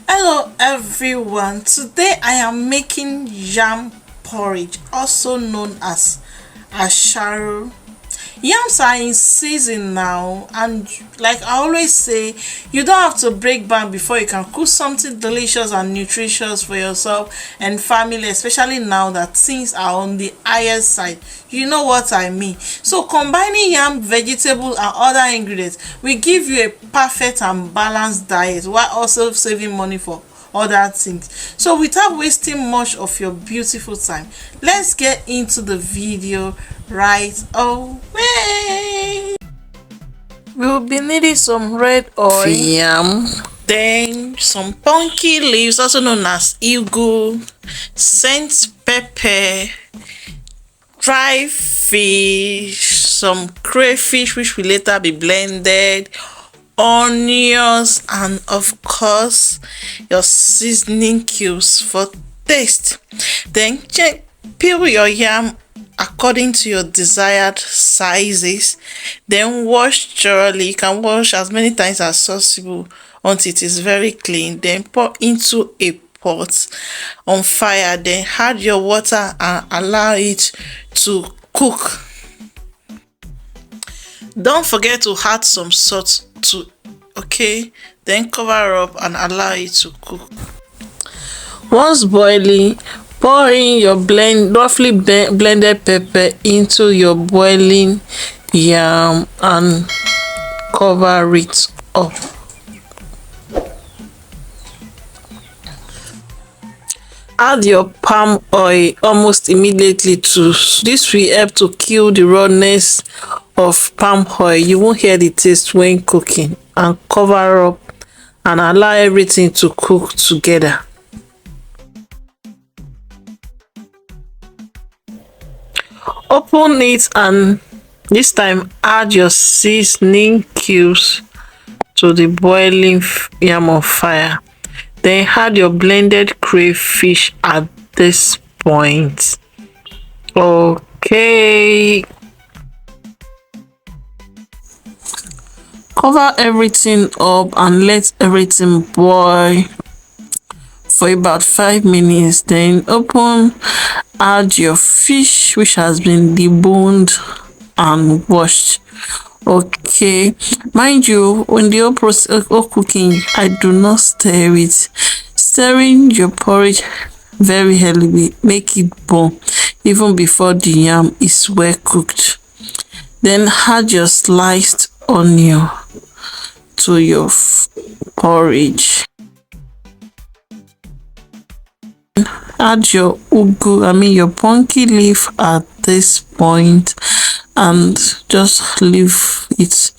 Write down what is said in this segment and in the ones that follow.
Hello everyone, today I am making yam porridge, also known as asaro. Yams are in season now, and like I always say, you don't have to break bank before you can cook something delicious and nutritious for yourself and family, especially now that things are on the higher side. You know what I mean. So combining yam, vegetable and other ingredients will give you a perfect and balanced diet while also saving money for other things. So without wasting much of your beautiful time, let's get into the video right away. We'll be needing some red oil, yam, then some pumpkin leaves, also known as ugu, scent pepper, dry fish, some crayfish which will later be blended, onions, and of course your seasoning cubes for taste. Then peel your yam according to your desired sizes, then wash thoroughly. You can wash as many times as possible until it is very clean. Then pour into a pot on fire, then add your water and allow it to cook. Don't forget to add some salt to, okay, then cover up and allow it to cook. Once boiling, pour in your roughly blended pepper into your boiling yam and cover it up. Add your palm oil almost immediately too. This will help to kill the rawness of palm oil. You won't hear the taste when cooking. And cover up and allow everything to cook together. Open it and this time add your seasoning cubes to the boiling yam on fire. Then add your blended crayfish at this point. Okay. Cover everything up and let everything boil for about 5 minutes. Then open, add your fish which has been deboned and washed. Okay, mind you, when the whole process of cooking, I do not stir it. Stirring your porridge very heavily make it burn even before the yam is well cooked. Then add your sliced onion to your porridge. Add your ugu, your pumpkin leaf at this point and just leave it.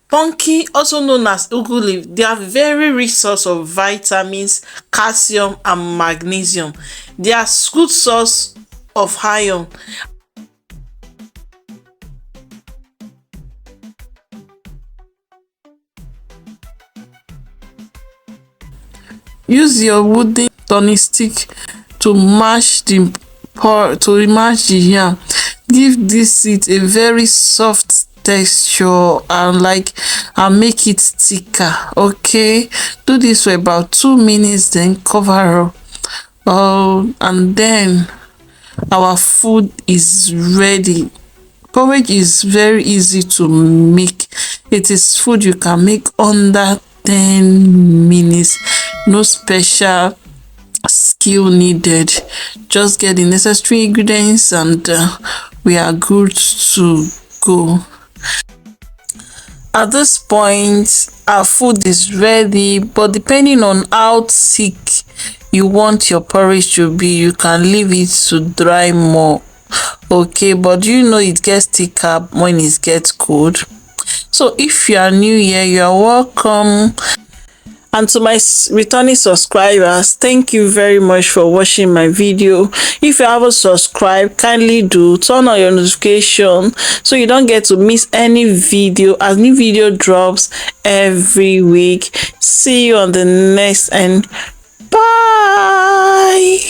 Pumpkin, also known as ugu leaf, they are very rich source of vitamins, calcium and magnesium. They are good source of iron. Use your wooden turning stick to mash the yam. Give this it a very soft texture and make it thicker. Okay, do this for about 2 minutes, then cover up. And then our food is ready. Porridge is very easy to make. It is food you can make under 10 minutes. No special skill needed. Just get the necessary ingredients and we are good to go. At this point, our food is ready, but depending on how thick you want your porridge to be, you can leave it to dry more. Okay, but you know it gets thicker when it gets cold. So if you are new here, you are welcome. And to my returning subscribers, thank you very much for watching my video. If you haven't subscribed, kindly do turn on your notification so you don't get to miss any video as new video drops every week. See you on the next and bye.